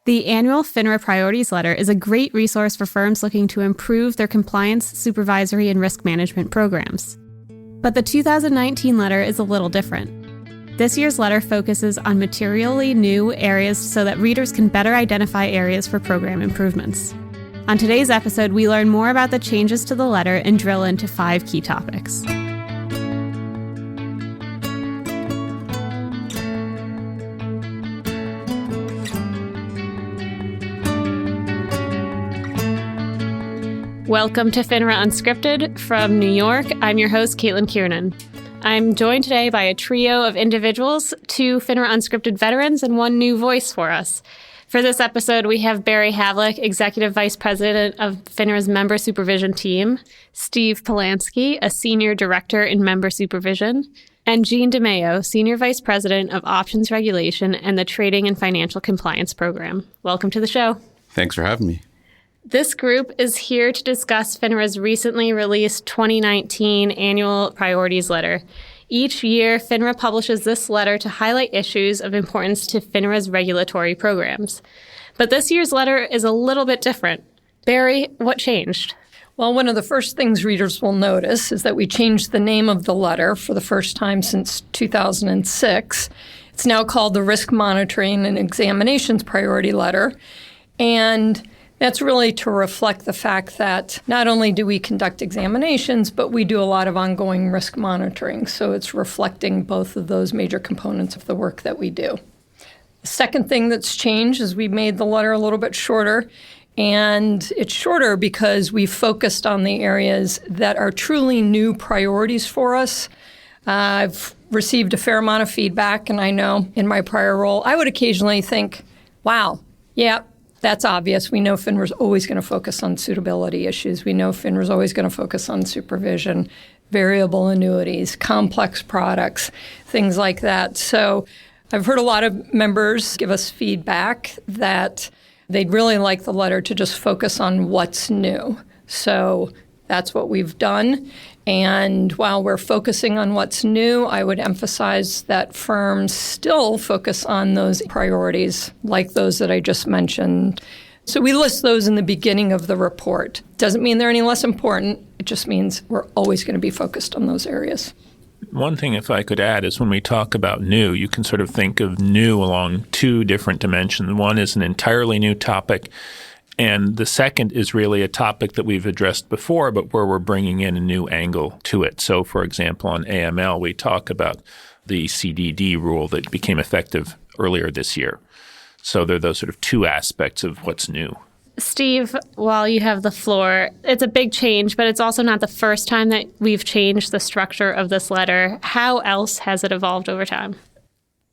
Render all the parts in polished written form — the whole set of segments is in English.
The Annual FINRA Priorities Letter is a great resource for firms looking to improve their compliance, supervisory, and risk management programs. But the 2019 letter is a little different. This year's letter focuses on materially new areas so that readers can better identify areas for program improvements. On today's episode, we learn more about the changes to the letter and drill into 5 key topics. Welcome to FINRA Unscripted from New York. I'm your host, Caitlin Kiernan. I'm joined today by a trio of individuals, 2 FINRA Unscripted veterans and 1 new voice for us. For this episode, we have Bari Havlik, Executive Vice President of FINRA's Member Supervision team, Steve Polansky, a Senior Director in Member Supervision, and Gene DeMaio, Senior Vice President of Options Regulation and the Trading and Financial Compliance Program. Welcome to the show. Thanks for having me. This group is here to discuss FINRA's recently released 2019 Annual Priorities Letter. Each year, FINRA publishes this letter to highlight issues of importance to FINRA's regulatory programs. But this year's letter is a little bit different. Bari, what changed? Well, one of the first things readers will notice is that we changed the name of the letter for the first time since 2006. It's now called the Risk Monitoring and Examinations Priority Letter. And that's really to reflect the fact that not only do we conduct examinations, but we do a lot of ongoing risk monitoring. So it's reflecting both of those major components of the work that we do. The second thing that's changed is we made the letter a little bit shorter. And it's shorter because we focused on the areas that are truly new priorities for us. I've received a fair amount of feedback, and I know in my prior role, I would occasionally think, wow, yeah, that's obvious. We know FINRA's always going to focus on suitability issues. We know FINRA's always going to focus on supervision, variable annuities, complex products, things like that. So I've heard a lot of members give us feedback that they'd really like the letter to just focus on what's new. So that's what we've done. And while we're focusing on what's new, I would emphasize that firms still focus on those priorities, like those that I just mentioned. So we list those in the beginning of the report. Doesn't mean they're any less important. It just means we're always going to be focused on those areas. One thing, if I could add, is when we talk about new, you can sort of think of new along 2 different dimensions. One is an entirely new topic, and the second is really a topic that we've addressed before, but where we're bringing in a new angle to it. So, for example, on AML, we talk about the CDD rule that became effective earlier this year. So there are those sort of 2 aspects of what's new. Steve, while you have the floor, it's a big change, but it's also not the first time that we've changed the structure of this letter. How else has it evolved over time?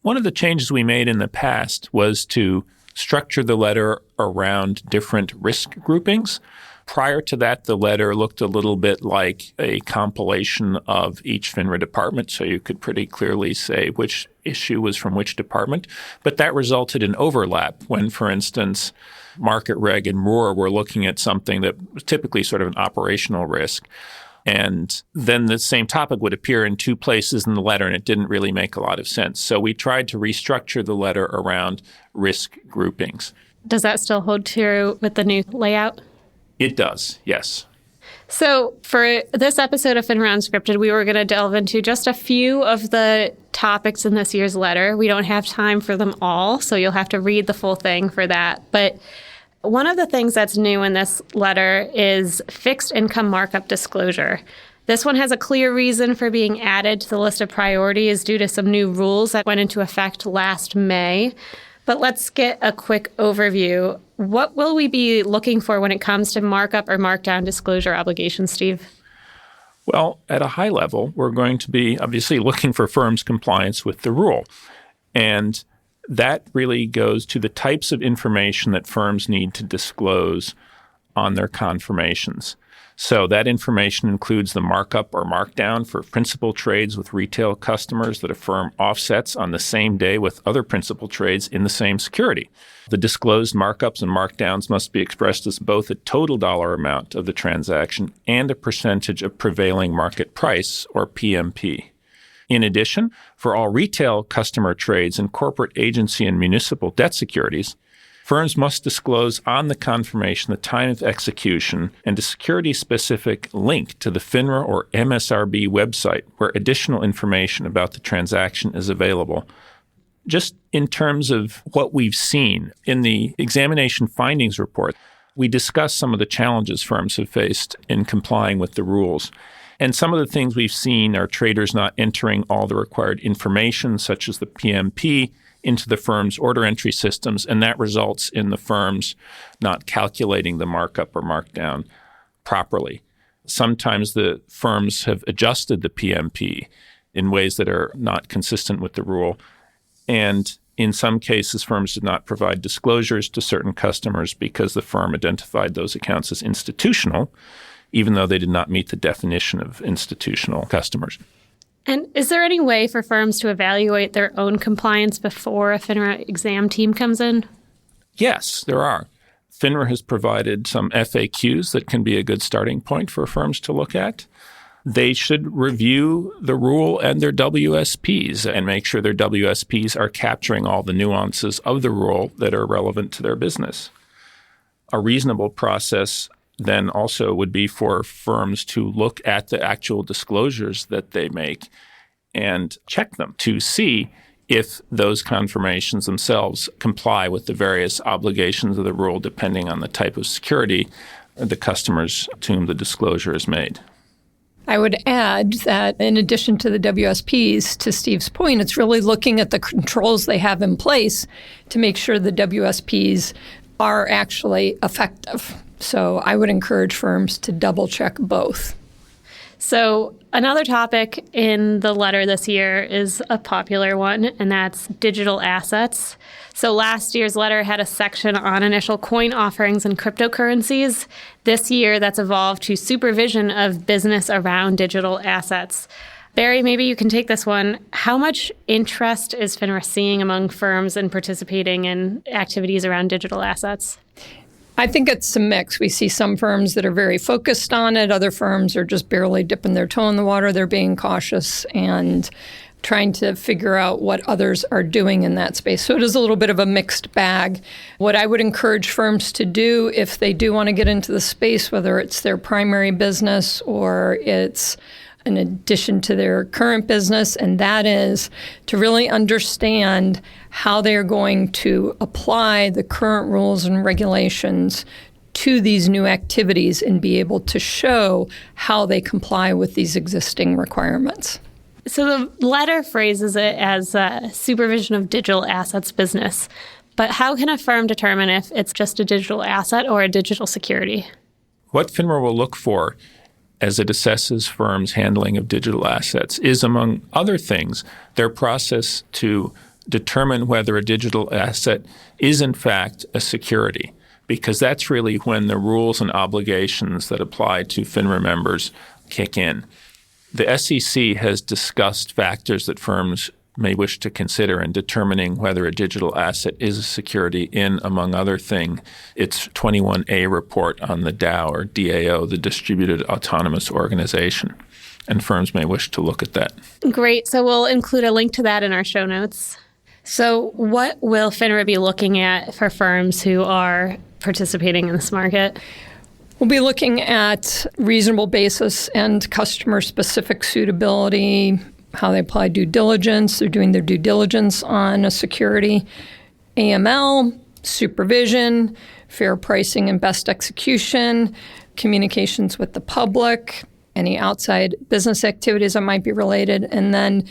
One of the changes we made in the past was to structure the letter around different risk groupings. Prior to that, the letter looked a little bit like a compilation of each FINRA department, so you could pretty clearly say which issue was from which department. But that resulted in overlap when, for instance, Market Reg and ROAR were looking at something that was typically sort of an operational risk. And then the same topic would appear in 2 places in the letter, and it didn't really make a lot of sense. So we tried to restructure the letter around risk groupings. Does that still hold true with the new layout? It does, yes. So for this episode of FINRA Unscripted, we were going to delve into just a few of the topics in this year's letter. We don't have time for them all, so you'll have to read the full thing for that. But one of the things that's new in this letter is fixed income markup disclosure. This one has a clear reason for being added to the list of priorities due to some new rules that went into effect last May. But let's get a quick overview. What will we be looking for when it comes to markup or markdown disclosure obligations, Steve? Well, at a high level, we're going to be obviously looking for firms' compliance with the rule. And that really goes to the types of information that firms need to disclose on their confirmations. So that information includes the markup or markdown for principal trades with retail customers that a firm offsets on the same day with other principal trades in the same security. The disclosed markups and markdowns must be expressed as both a total dollar amount of the transaction and a percentage of prevailing market price, or PMP. In addition, for all retail customer trades and corporate agency and municipal debt securities, Firms must disclose on the confirmation the time of execution and a security-specific link to the FINRA or MSRB website where additional information about the transaction is available. Just in terms of what we've seen in the examination findings report, we discussed some of the challenges firms have faced in complying with the rules. And some of the things we've seen are traders not entering all the required information, such as the PMP, into the firm's order entry systems, and that results in the firms not calculating the markup or markdown properly. Sometimes the firms have adjusted the PMP in ways that are not consistent with the rule. And in some cases, firms did not provide disclosures to certain customers because the firm identified those accounts as institutional, even though they did not meet the definition of institutional customers. And is there any way for firms to evaluate their own compliance before a FINRA exam team comes in? Yes, there are. FINRA has provided some FAQs that can be a good starting point for firms to look at. They should review the rule and their WSPs and make sure their WSPs are capturing all the nuances of the rule that are relevant to their business. A reasonable process then also would be for firms to look at the actual disclosures that they make and check them to see if those confirmations themselves comply with the various obligations of the rule depending on the type of security the customers to whom the disclosure is made. I would add that in addition to the WSPs, to Steve's point, it's really looking at the controls they have in place to make sure the WSPs are actually effective. So I would encourage firms to double check both. So another topic in the letter this year is a popular one, and that's digital assets. So last year's letter had a section on initial coin offerings and cryptocurrencies. This year, that's evolved to supervision of business around digital assets. Bari, maybe you can take this one. How much interest is FINRA seeing among firms in participating in activities around digital assets? I think it's a mix. We see some firms that are very focused on it. Other firms are just barely dipping their toe in the water. They're being cautious and trying to figure out what others are doing in that space. So it is a little bit of a mixed bag. What I would encourage firms to do if they do want to get into the space, whether it's their primary business or it's in addition to their current business, and that is to really understand how they are going to apply the current rules and regulations to these new activities and be able to show how they comply with these existing requirements. So the letter phrases it as supervision of digital assets business. But how can a firm determine if it's just a digital asset or a digital security? What FINRA will look for as it assesses firms' handling of digital assets is, among other things, their process to determine whether a digital asset is in fact a security, because that's really when the rules and obligations that apply to FINRA members kick in. The SEC has discussed factors that firms may wish to consider in determining whether a digital asset is a security in, among other things, its 21A report on the DAO or DAO, the Distributed Autonomous Organization. And firms may wish to look at that. Great. So we'll include a link to that in our show notes. So what will FINRA be looking at for firms who are participating in this market? We'll be looking at reasonable basis and customer-specific suitability, how they apply due diligence. They're doing their due diligence on a security, AML, supervision, fair pricing and best execution, communications with the public, any outside business activities that might be related, and then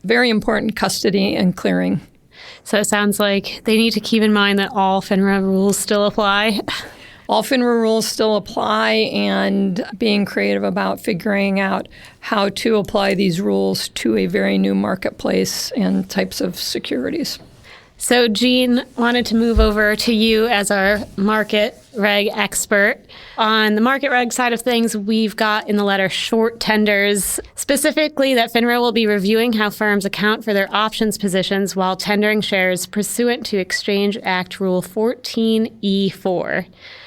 very important, custody and clearing. So it sounds like they need to keep in mind that all FINRA rules still apply. All FINRA rules still apply, and being creative about figuring out how to apply these rules to a very new marketplace and types of securities. So Gene, wanted to move over to you as our market reg expert. On the market reg side of things, we've got in the letter short tenders, specifically that FINRA will be reviewing how firms account for their options positions while tendering shares pursuant to Exchange Act Rule 14E4.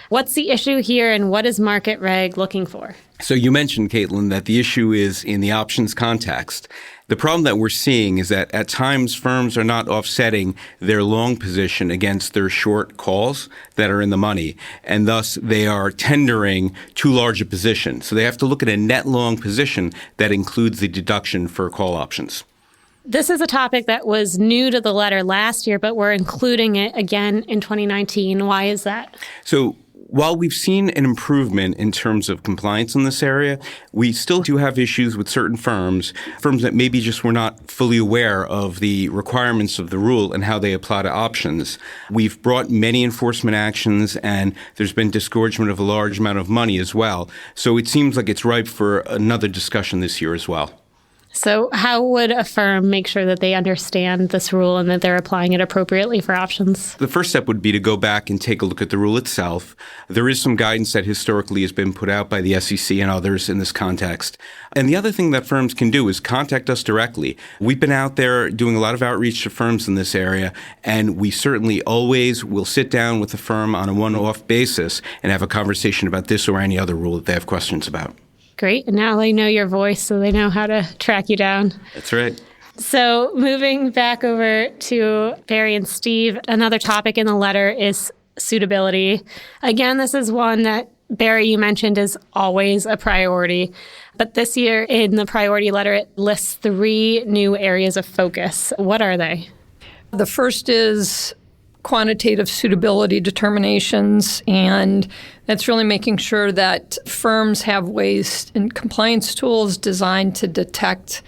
What's the issue here, and what is market reg looking for? So you mentioned, Caitlin, that the issue is in the options context. The problem that we're seeing is that at times firms are not offsetting their long position against their short calls that are in the money, and thus they are tendering too large a position. So they have to look at a net long position that includes the deduction for call options. This is a topic that was new to the letter last year, but we're including it again in 2019. Why is that? So while we've seen an improvement in terms of compliance in this area, we still do have issues with certain firms that maybe just were not fully aware of the requirements of the rule and how they apply to options. We've brought many enforcement actions, and there's been disgorgement of a large amount of money as well. So it seems like it's ripe for another discussion this year as well. So how would a firm make sure that they understand this rule and that they're applying it appropriately for options? The first step would be to go back and take a look at the rule itself. There is some guidance that historically has been put out by the SEC and others in this context. And the other thing that firms can do is contact us directly. We've been out there doing a lot of outreach to firms in this area, and we certainly always will sit down with the firm on a one-off basis and have a conversation about this or any other rule that they have questions about. Great. And now they know your voice, so they know how to track you down. That's right. So moving back over to Bari and Steve, another topic in the letter is suitability. Again, this is one that, Bari, you mentioned is always a priority. But this year in the priority letter, it lists 3 new areas of focus. What are they? The first is quantitative suitability determinations, and that's really making sure that firms have ways and compliance tools designed to detect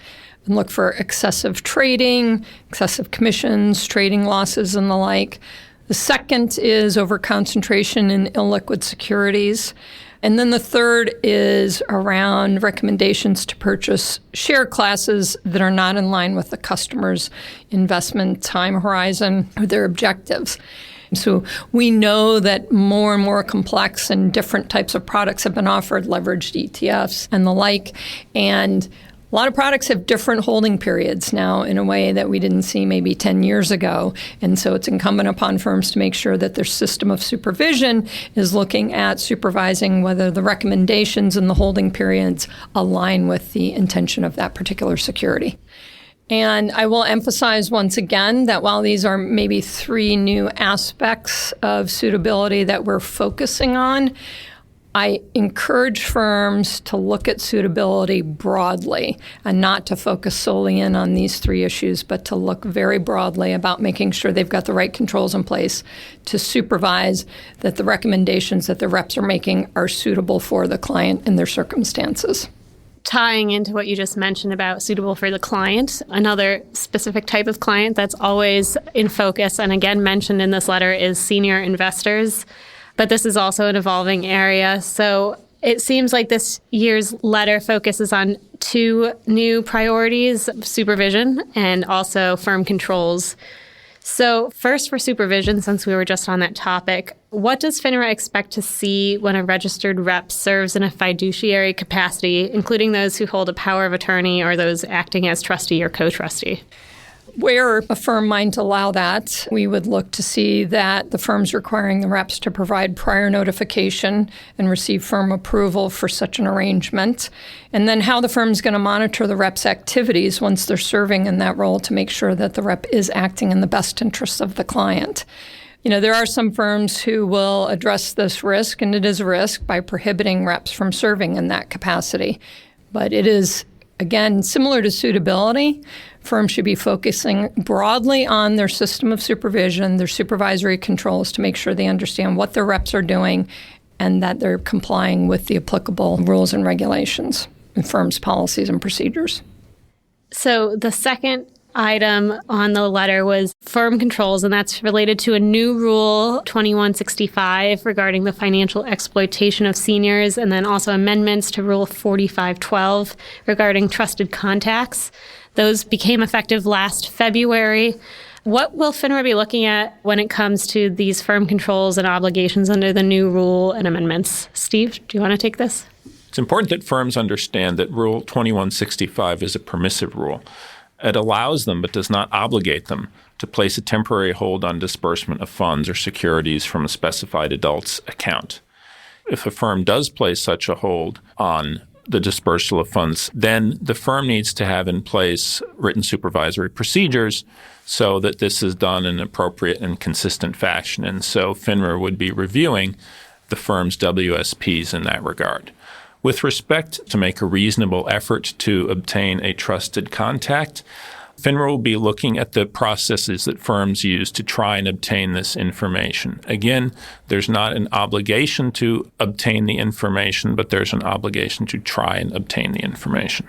and look for excessive trading, excessive commissions, trading losses, and the like. The second is over-concentration in illiquid securities. And then the third is around recommendations to purchase share classes that are not in line with the customer's investment time horizon or their objectives. So we know that more and more complex and different types of products have been offered, leveraged ETFs and the like. And a lot of products have different holding periods now in a way that we didn't see maybe 10 years ago. And so it's incumbent upon firms to make sure that their system of supervision is looking at supervising whether the recommendations and the holding periods align with the intention of that particular security. And I will emphasize once again that while these are maybe 3 new aspects of suitability that we're focusing on, I encourage firms to look at suitability broadly and not to focus solely in on these 3 issues, but to look very broadly about making sure they've got the right controls in place to supervise that the recommendations that the reps are making are suitable for the client and their circumstances. Tying into what you just mentioned about suitable for the client, another specific type of client that's always in focus and again mentioned in this letter is senior investors. But this is also an evolving area. So it seems like this year's letter focuses on 2 new priorities, supervision and also firm controls. So first for supervision, since we were just on that topic, what does FINRA expect to see when a registered rep serves in a fiduciary capacity, including those who hold a power of attorney or those acting as trustee or co-trustee? Where a firm might allow that, we would look to see that the firm's requiring the reps to provide prior notification and receive firm approval for such an arrangement, and then how the firm's going to monitor the rep's activities once they're serving in that role to make sure that the rep is acting in the best interests of the client. You know, there are some firms who will address this risk, and it is a risk, by prohibiting reps from serving in that capacity. But it is, again, similar to suitability. Firms should be focusing broadly on their system of supervision, their supervisory controls to make sure they understand what their reps are doing and that they're complying with the applicable rules and regulations and firms' policies and procedures. So the second item on the letter was firm controls, and that's related to a new rule 2165 regarding the financial exploitation of seniors, and then also amendments to rule 4512 regarding trusted contacts. Those became effective last February. What will FINRA be looking at when it comes to these firm controls and obligations under the new rule and amendments? Steve, do you want to take this? It's important that firms understand that Rule 2165 is a permissive rule. It allows them, but does not obligate them, to place a temporary hold on disbursement of funds or securities from a specified adult's account. If a firm does place such a hold on the dispersal of funds, then the firm needs to have in place written supervisory procedures so that this is done in an appropriate and consistent fashion. And so FINRA would be reviewing the firm's WSPs in that regard. With respect to make a reasonable effort to obtain a trusted contact, FINRA will be looking at the processes that firms use to try and obtain this information. Again, there's not an obligation to obtain the information, but there's an obligation to try and obtain the information.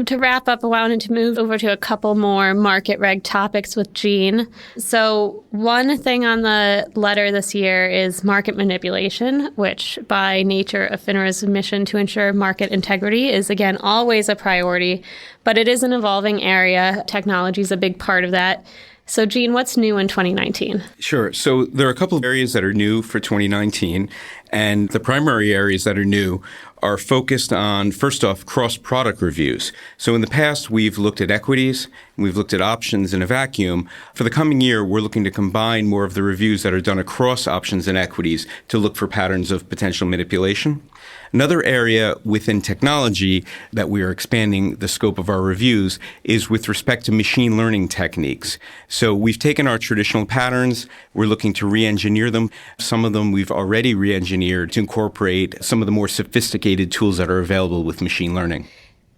To wrap up, I wanted to move over to a couple more market reg topics with Gene. So one thing on the letter this year is market manipulation, which by nature of FINRA's mission to ensure market integrity is, again, always a priority, but it is an evolving area. Technology is a big part of that. So, Gene, what's new in 2019? Sure. So there are a couple of areas that are new for 2019, and the primary areas that are new are focused on, first off, cross-product reviews. So in the past, we've looked at equities, and we've looked at options in a vacuum. For the coming year, we're looking to combine more of the reviews that are done across options and equities to look for patterns of potential manipulation. Another area within technology that we are expanding the scope of our reviews is with respect to machine learning techniques. So we've taken our traditional patterns, we're looking to re-engineer them. Some of them we've already re-engineered to incorporate some of the more sophisticated tools that are available with machine learning.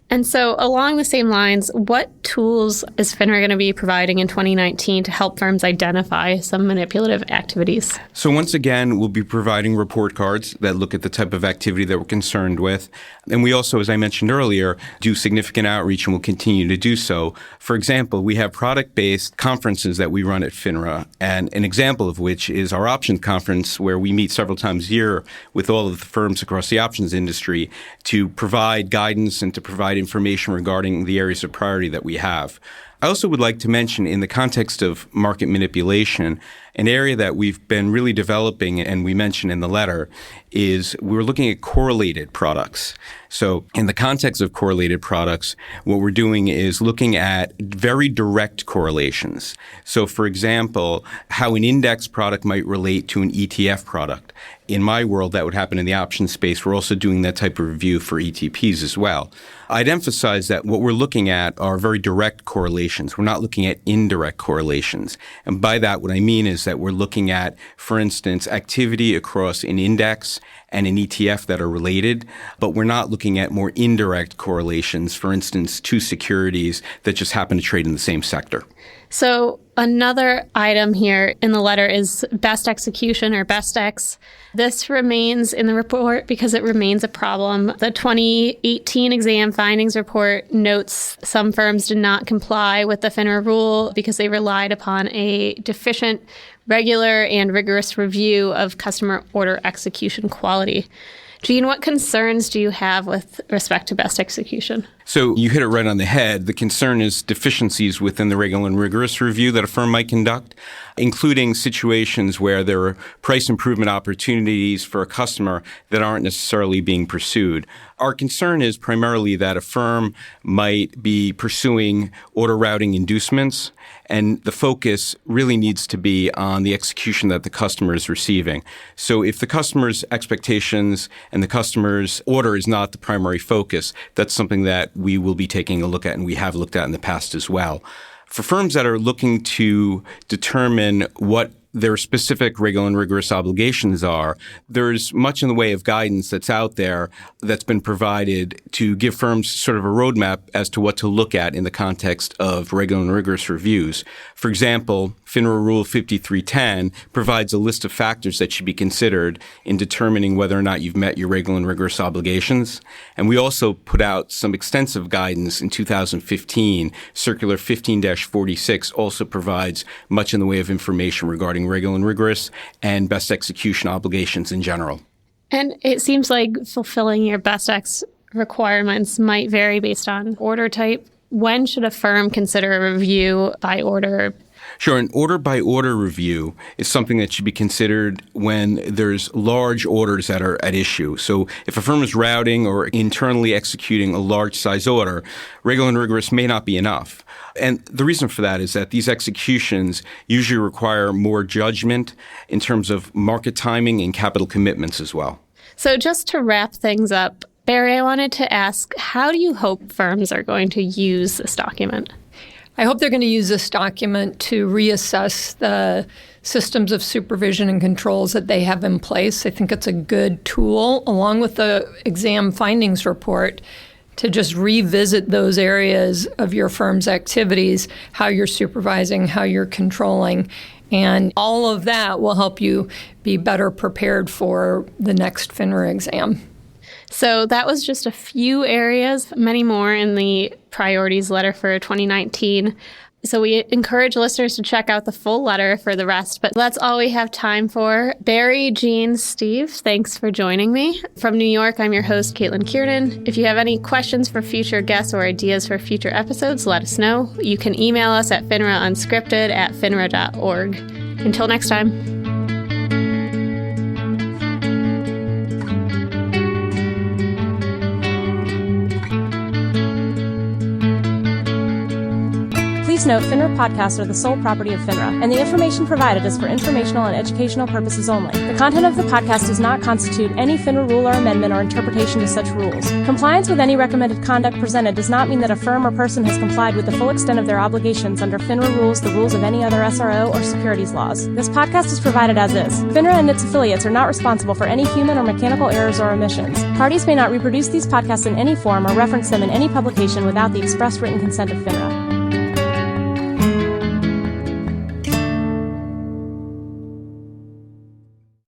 And so along the same lines, what tools is FINRA going to be providing in 2019 to help firms identify some manipulative activities? So once again, we'll be providing report cards that look at the type of activity that we're concerned with. And we also, as I mentioned earlier, do significant outreach and will continue to do so. For example, we have product-based conferences that we run at FINRA, and an example of which is our options conference, where we meet several times a year with all of the firms across the options industry to provide guidance and to provide information regarding the areas of priority that we have. I also would like to mention, in the context of market manipulation, an area that we've been really developing, and we mentioned in the letter, is we're looking at correlated products. So in the context of correlated products, what we're doing is looking at very direct correlations. So for example, how an index product might relate to an ETF product. In my world, that would happen in the options space. We're also doing that type of review for ETPs as well. I'd emphasize that what we're looking at are very direct correlations. We're not looking at indirect correlations. And by that, what I mean is that we're looking at, for instance, activity across an index and an ETF that are related, but we're not looking at more indirect correlations, for instance, two securities that just happen to trade in the same sector. So another item here in the letter is best execution, or best ex. This remains in the report because it remains a problem. The 2018 exam findings report notes some firms did not comply with the FINRA rule because they relied upon a deficient, regular, and rigorous review of customer order execution quality. Gene, what concerns do you have with respect to best execution? So you hit it right on the head. The concern is deficiencies within the regular and rigorous review that a firm might conduct, including situations where there are price improvement opportunities for a customer that aren't necessarily being pursued. Our concern is primarily that a firm might be pursuing order routing inducements, and the focus really needs to be on the execution that the customer is receiving. So if the customer's expectations and the customer's order is not the primary focus, that's something that we will be taking a look at, and we have looked at in the past as well. For firms that are looking to determine what their specific regular and rigorous obligations are, there's much in the way of guidance that's out there that's been provided to give firms sort of a roadmap as to what to look at in the context of regular and rigorous reviews. For example, FINRA Rule 5310 provides a list of factors that should be considered in determining whether or not you've met your regular and rigorous obligations. And we also put out some extensive guidance in 2015. Circular 15-46 also provides much in the way of information regarding regular and rigorous and best execution obligations in general. And it seems like fulfilling your best ex requirements might vary based on order type. When should a firm consider a review by order? Sure. An order-by-order review is something that should be considered when there's large orders that are at issue. So if a firm is routing or internally executing a large-size order, regular and rigorous may not be enough. And the reason for that is that these executions usually require more judgment in terms of market timing and capital commitments as well. So just to wrap things up, Bari, I wanted to ask, how do you hope firms are going to use this document? I hope they're going to use this document to reassess the systems of supervision and controls that they have in place. I think it's a good tool, along with the exam findings report, to just revisit those areas of your firm's activities, how you're supervising, how you're controlling. And all of that will help you be better prepared for the next FINRA exam. So that was just a few areas, many more in the priorities letter for 2019. So we encourage listeners to check out the full letter for the rest, but that's all we have time for. Bari, Gene, Steve, thanks for joining me. From New York, I'm your host, Caitlin Kiernan. If you have any questions for future guests or ideas for future episodes, let us know. You can email us at finraunscripted@finra.org. Until next time. Please note, FINRA podcasts are the sole property of FINRA, and the information provided is for informational and educational purposes only. The content of the podcast does not constitute any FINRA rule or amendment or interpretation to such rules. Compliance with any recommended conduct presented does not mean that a firm or person has complied with the full extent of their obligations under FINRA rules, the rules of any other SRO, or securities laws. This podcast is provided as is. FINRA and its affiliates are not responsible for any human or mechanical errors or omissions. Parties may not reproduce these podcasts in any form or reference them in any publication without the express written consent of FINRA.